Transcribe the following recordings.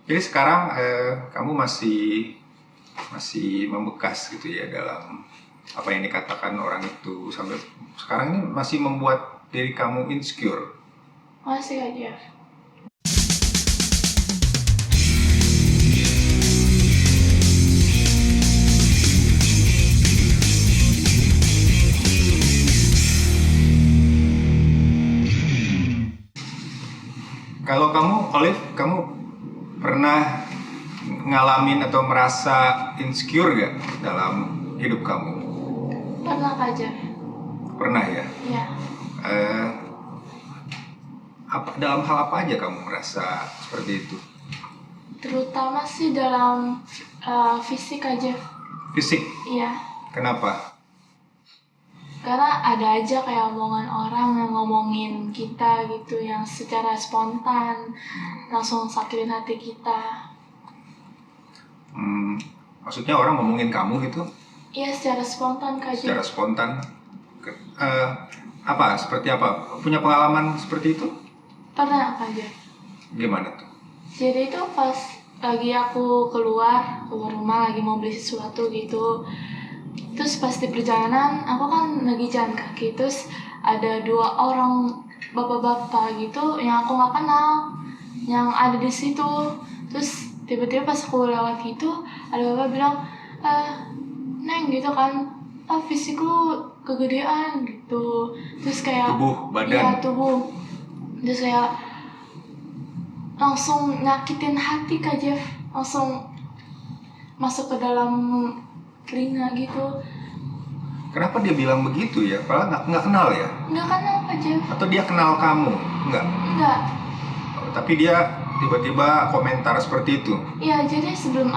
Jadi sekarang kamu masih masih membekas gitu ya dalam apa yang dikatakan orang itu sampai sekarang ini masih membuat diri kamu insecure. Masih aja. Kalau kamu, Olive, kamu pernah ngalamin atau merasa insecure gak dalam hidup kamu? Pernah aja. Pernah ya? Ya. Eh, dalam hal apa aja kamu merasa seperti itu? Terutama sih dalam fisik aja. Fisik? Iya. Kenapa? Karena ada aja kayak omongan orang yang ngomongin kita gitu, yang secara spontan langsung sakitin hati kita. Maksudnya orang ngomongin kamu gitu? Iya, secara spontan Kak Jeff. Secara spontan? Apa? Seperti apa? Punya pengalaman seperti itu? Pernah Kak Jeff. Gimana tuh? Jadi itu pas lagi aku keluar rumah lagi mau beli sesuatu gitu. Terus pas di perjalanan aku kan lagi jalan kaki, terus ada dua orang bapak-bapak gitu yang aku nggak kenal yang ada di situ. Terus tiba-tiba pas aku lewat gitu ada bapak bilang, Neng gitu kan, fisik lu kegedean gitu. Terus kayak Tubuh, badan? Iya, tubuh. Terus kayak langsung nyakitin hati Kak Jeff, langsung masuk ke dalam telinga gitu. Kenapa dia bilang begitu ya? Padahal nggak kenal ya? Nggak kenal Kak Jeff. Atau dia kenal kamu? Nggak? Nggak. Tapi dia tiba-tiba komentar seperti itu? Iya, jadi sebelum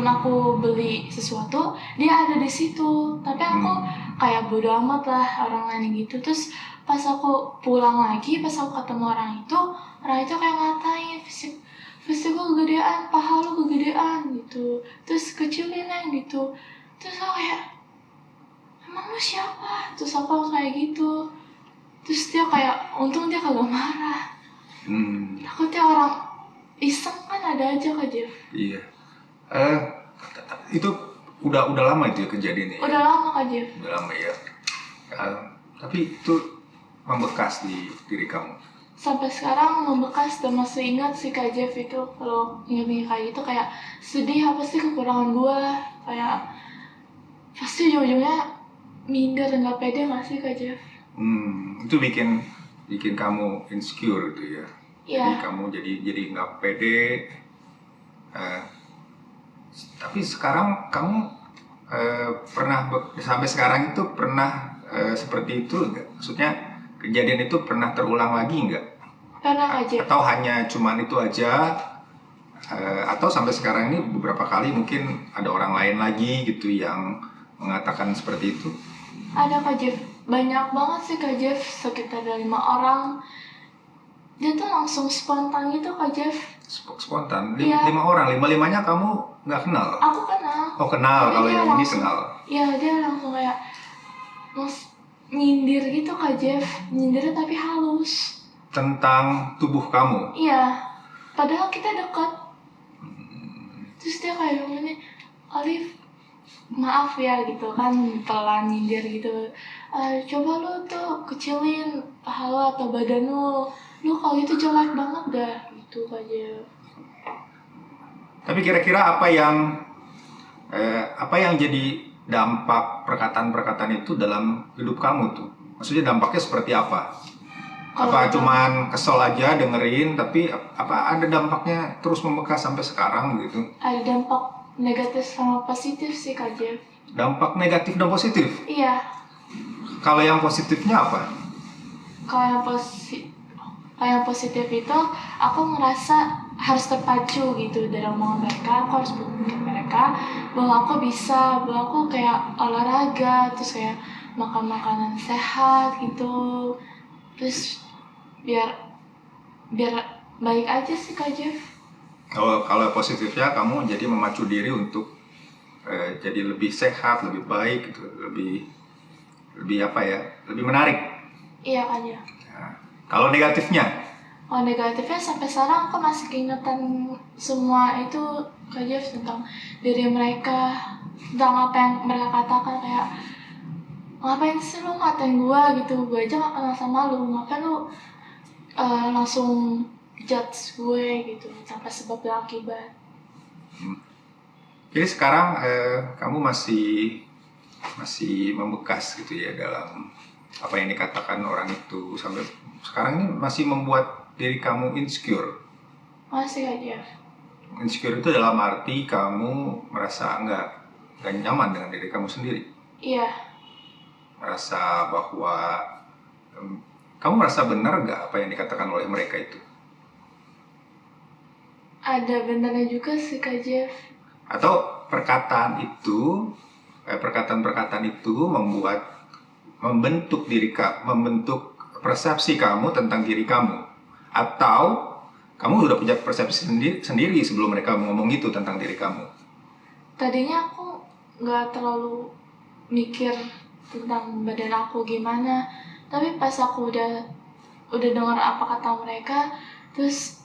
aku beli sesuatu dia ada di situ, tapi aku kayak bodo amat lah orang lain gitu. Terus pas aku pulang lagi, pas aku ketemu orang itu kayak ngatain fisik lu kegedean, paha lu kegedean gitu, terus kecilin Neng gitu. Terus aku kayak, emang lu siapa? Terus aku kayak gitu. Terus dia kayak, untung dia kagak marah. Takutnya orang iseng kan ada aja Kak Jeff. Iya. Itu udah lama itu ya kejadiannya? Udah lama Kak Jeff. Udah lama ya. Tapi itu membekas di diri kamu? Sampai sekarang membekas dan masih ingat sih Kak Jeff itu. Kalau ingat kayak gitu kayak sedih, apa sih kekurangan gua. Kayak pasti ujung-ujungnya minder, nggak pede nggak sih Kak Jeff? Itu bikin kamu insecure gitu ya? Iya. Jadi kamu jadi nggak pede. Tapi sekarang kamu pernah sampai sekarang itu pernah seperti itu nggak? Maksudnya kejadian itu pernah terulang lagi nggak? Pernah Kak Jeff. Atau hanya cuman itu aja? Atau sampai sekarang ini beberapa kali mungkin ada orang lain lagi gitu yang mengatakan seperti itu? Ada Kak Jeff, banyak banget sih Kak Jeff, sekitar ada 5 orang. Dia tuh langsung spontan gitu Kak Jeff. Spontan? Iya. 5 orang? 5-5-nya kamu nggak kenal? Aku kenal. Oh kenal, Jadi kalau dia yang ini langsung- kenal? Iya, dia langsung kayak nyindir gitu Kak Jeff. Nyindirnya tapi halus. Tentang tubuh kamu? Iya, padahal kita dekat. Terus dia kayak ngomongnya, Olive, maaf ya gitu kan, pelan nyindir gitu. Coba lu tuh kecilin paha lu atau badan lu kalau gitu jelek banget dah gitu aja. Tapi kira-kira apa yang jadi dampak perkataan-perkataan itu dalam hidup kamu tuh? Maksudnya dampaknya seperti apa? Apa cuman kesel aja dengerin, tapi apa ada dampaknya terus membekas sampai sekarang gitu? Ada dampak negatif sama positif sih Kak Jeff. Dampak negatif dan positif? Iya. Kalau yang positifnya apa? Kalau yang positif itu aku ngerasa harus terpacu gitu dari omongan mereka. Aku harus buktiin mereka bahwa aku bisa, bahwa aku kayak olahraga, terus kayak makan makanan sehat gitu. Terus biar baik aja sih Kak Jeff. Kalau positifnya kamu jadi memacu diri untuk jadi lebih sehat, lebih baik gitu, lebih apa ya, lebih menarik. Iya Kak Jeff. Nah, kalau negatifnya? Kalau negatifnya sampai sekarang aku masih keingetan semua itu Kak Jeff tentang diri mereka, tentang apa yang mereka katakan kayak ngapain sih lu ngatain gue aja gak kenal sama lu, ngapain lu langsung judge gue gitu tanpa sebab dan akibat. Jadi sekarang kamu masih membekas gitu ya dalam apa yang dikatakan orang itu, sampai sekarang ini masih membuat diri kamu insecure. Masih Kak Jeff. Insecure itu dalam arti kamu merasa nggak nyaman dengan diri kamu sendiri. Iya, Merasa bahwa kamu merasa benar nggak apa yang dikatakan oleh mereka itu? ada benarnya juga sih Kak Jeff. Atau perkataan itu membentuk membentuk persepsi kamu tentang diri kamu, atau kamu udah punya persepsi sendiri sebelum mereka ngomong itu tentang diri kamu? Tadinya aku nggak terlalu mikir tentang badan aku gimana, tapi pas aku udah dengar apa kata mereka, terus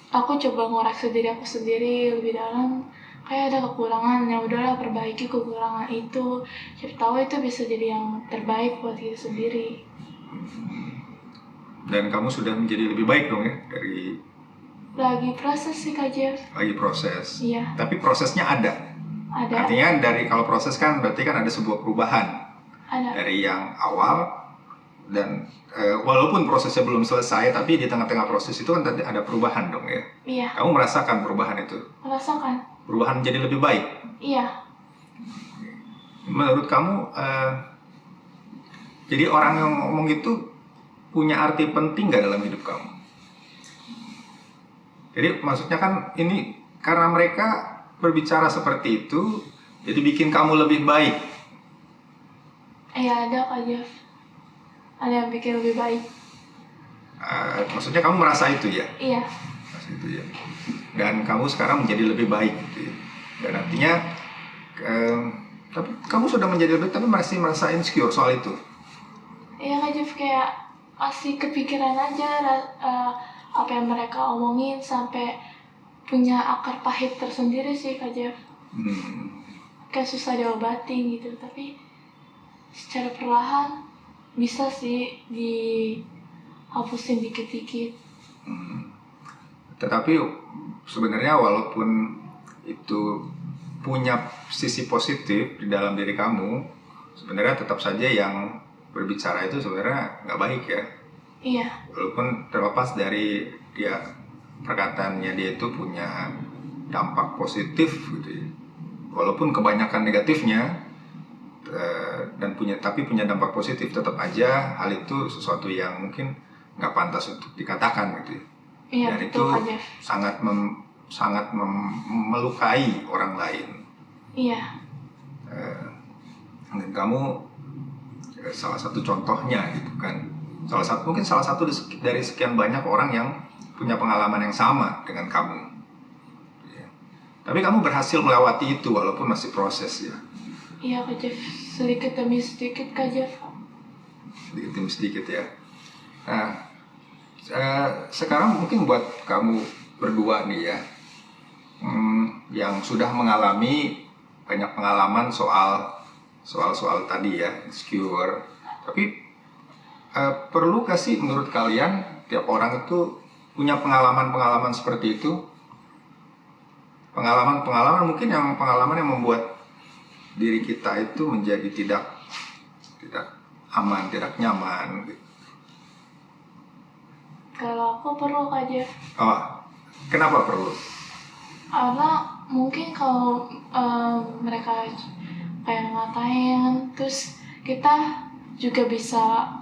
aku coba ngoreksi diri aku sendiri lebih dalam. Kayak ada kekurangan, ya udahlah perbaiki kekurangan itu. Siapa tahu itu bisa jadi yang terbaik buat diri sendiri. Dan kamu sudah menjadi lebih baik dong ya dari Lagi proses sih Kak Jeff. lagi proses. Iya, Tapi prosesnya ada. ada. Artinya kalau proses kan berarti kan ada sebuah perubahan Ada. dari yang awal, dan walaupun prosesnya belum selesai, tapi di tengah-tengah proses itu kan tadi ada perubahan dong ya. Iya, Kamu merasakan perubahan itu? merasakan. Perubahan jadi lebih baik. Iya, Menurut kamu, jadi orang yang ngomong itu punya arti penting nggak dalam hidup kamu? Jadi maksudnya kan ini karena mereka berbicara seperti itu, jadi bikin kamu lebih baik. iya ada Kak Jeff. Ada yang bikin lebih baik. Maksudnya kamu merasa itu ya? Iya, Merasa itu ya. Dan kamu sekarang menjadi lebih baik gitu ya. Dan artinya tapi kamu sudah menjadi lebih baik tapi masih merasa insecure soal itu. iya Kak Jeff, kayak masih kepikiran aja apa yang mereka omongin sampai punya akar pahit tersendiri sih Kak Jeff. Kayak susah diobatin gitu, tapi secara perlahan bisa sih dihapusin dikit-dikit. Tetapi sebenarnya walaupun itu punya sisi positif di dalam diri kamu, sebenarnya tetap saja yang berbicara itu sebenarnya nggak baik ya. Iya, Walaupun terlepas dari perkataannya dia itu punya dampak positif gitu ya. Walaupun kebanyakan negatifnya tapi punya dampak positif, tetap aja hal itu sesuatu yang mungkin nggak pantas untuk dikatakan gitu ya. iya Dan itu betul Kak Jeff. sangat melukai orang lain. Iya, Dan kamu salah satu contohnya gitu kan. Mungkin salah satu dari sekian banyak orang yang punya pengalaman yang sama dengan kamu. Ya. Tapi kamu berhasil melewati itu walaupun masih proses ya. iya Kak Jeff. Sedikit demi sedikit Kak Jeff. Sedikit demi sedikit ya. Nah, sekarang mungkin buat kamu berdua nih ya, yang sudah mengalami banyak pengalaman soal tadi ya, insecure. Tapi perlu gak sih menurut kalian tiap orang itu punya pengalaman seperti itu? Pengalaman mungkin pengalaman yang membuat diri kita itu menjadi tidak aman, tidak nyaman gitu. Kalau aku perlu Kak Jeff. Oh, kenapa perlu? Karena mungkin kalau mereka kayak ngatain, terus kita juga bisa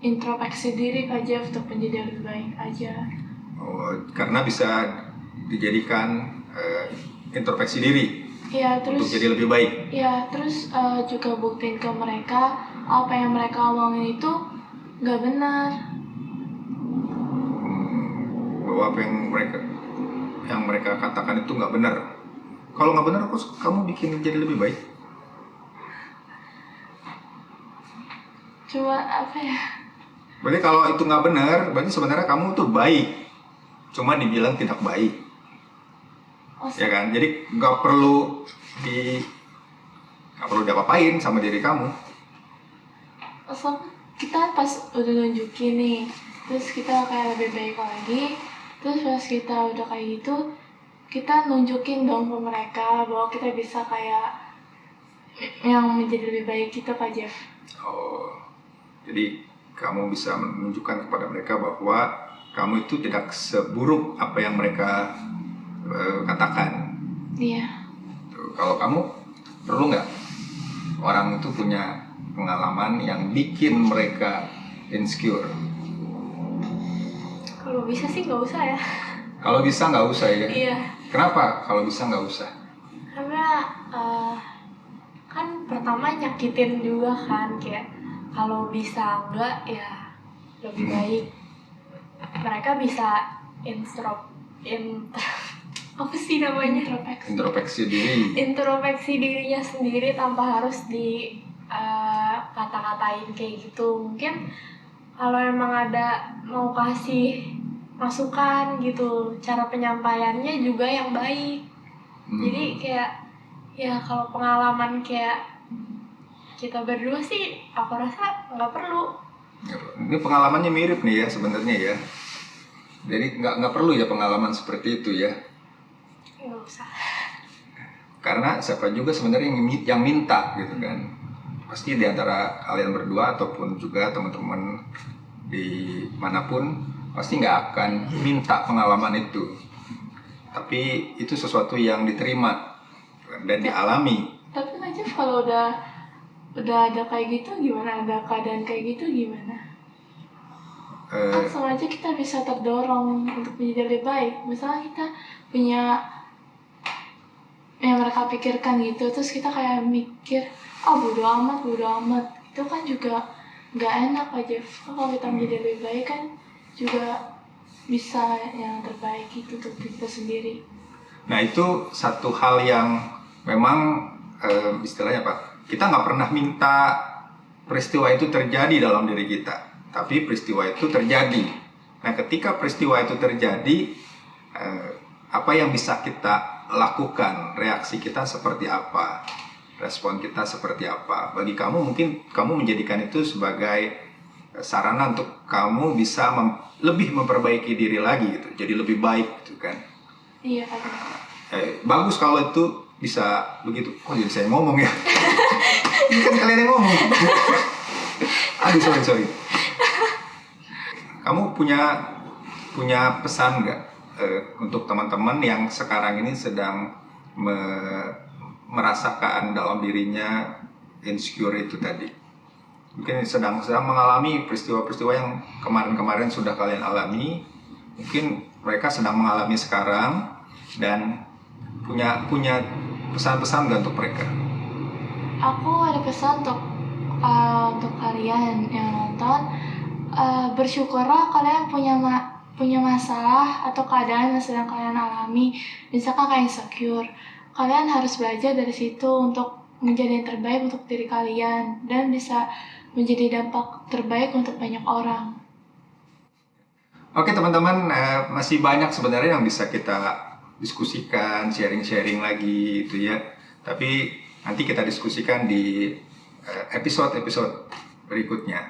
introspeksi diri Kak Jeff untuk menjadi lebih baik aja. Oh, karena bisa dijadikan introspeksi diri Iya, terus untuk jadi lebih baik. ya terus juga buktiin ke mereka apa yang mereka omongin itu nggak benar. Bahwa apa yang mereka katakan itu nggak benar. Kalau nggak benar, kamu bikin jadi lebih baik. Cuma apa ya? Berarti kalau itu nggak benar, berarti sebenarnya kamu tuh baik, cuma dibilang tidak baik, Oh, ya kan? Jadi di nggak perlu diapa-apain sama diri kamu. so, kita pas udah nunjukin nih, terus kita kayak lebih baik lagi, terus pas kita udah kayak gitu, kita nunjukin dong ke mereka bahwa kita bisa kayak yang menjadi lebih baik gitu Kak Jeff. Oh, jadi kamu bisa menunjukkan kepada mereka bahwa kamu itu tidak seburuk apa yang mereka katakan. Iya. Tuh, kalau kamu perlu nggak orang itu punya pengalaman yang bikin mereka insecure? Kalau bisa sih nggak usah ya. Kalau bisa nggak usah ya. Iya. Kenapa? Kalau bisa nggak usah. Karena kan pertama nyakitin juga kan, kayak kalau bisa enggak ya lebih baik mereka bisa apa sih namanya, introspeksi dirinya sendiri tanpa harus di kata-katain kayak gitu. Mungkin kalau emang ada mau kasih masukan gitu, cara penyampaiannya juga yang baik. Jadi kayak ya kalau pengalaman kayak kita berdua sih aku rasa nggak perlu. Ini pengalamannya mirip nih ya sebenarnya ya. Jadi nggak perlu ya pengalaman seperti itu ya. Nggak usah. Karena siapa juga sebenarnya yang minta gitu kan. Pasti di antara kalian berdua ataupun juga teman-teman di manapun pasti nggak akan minta pengalaman itu. Tapi itu sesuatu yang diterima dan dialami. Tapi aja kalau udah ada kayak gitu gimana, ada keadaan kayak gitu gimana? Langsung aja kita bisa terdorong untuk menjadi lebih baik. Misalnya kita punya yang mereka pikirkan gitu, terus kita kayak mikir, bodo amat. Itu kan juga nggak enak aja. Kalau kita menjadi lebih baik kan juga bisa yang terbaik itu untuk kita sendiri. Nah itu satu hal yang memang istilahnya Pak, kita nggak pernah minta peristiwa itu terjadi dalam diri kita, tapi peristiwa itu terjadi. Nah ketika peristiwa itu terjadi, apa yang bisa kita lakukan, reaksi kita seperti apa, respon kita seperti apa. Bagi kamu mungkin kamu menjadikan itu sebagai sarana untuk kamu bisa lebih memperbaiki diri lagi gitu, jadi lebih baik gitu kan. Iya kan. Bagus kalau itu bisa begitu. Oh jadi saya ngomong ya. Ini kan kalian yang ngomong. Aduh sorry. Kamu punya pesan nggak untuk teman-teman yang sekarang ini sedang merasakan dalam dirinya insecure itu tadi? Mungkin sedang mengalami peristiwa-peristiwa yang kemarin-kemarin sudah kalian alami. Mungkin mereka sedang mengalami sekarang dan punya pesan-pesan nggak untuk mereka? Aku ada pesan untuk kalian yang nonton, bersyukurlah kalian punya masalah atau keadaan yang sedang kalian alami. Misalkan kalian insecure, kalian harus belajar dari situ untuk menjadi yang terbaik untuk diri kalian dan bisa menjadi dampak terbaik untuk banyak orang. Oke teman-teman, masih banyak sebenarnya yang bisa kita diskusikan, sharing lagi itu ya. Tapi nanti kita diskusikan di episode berikutnya.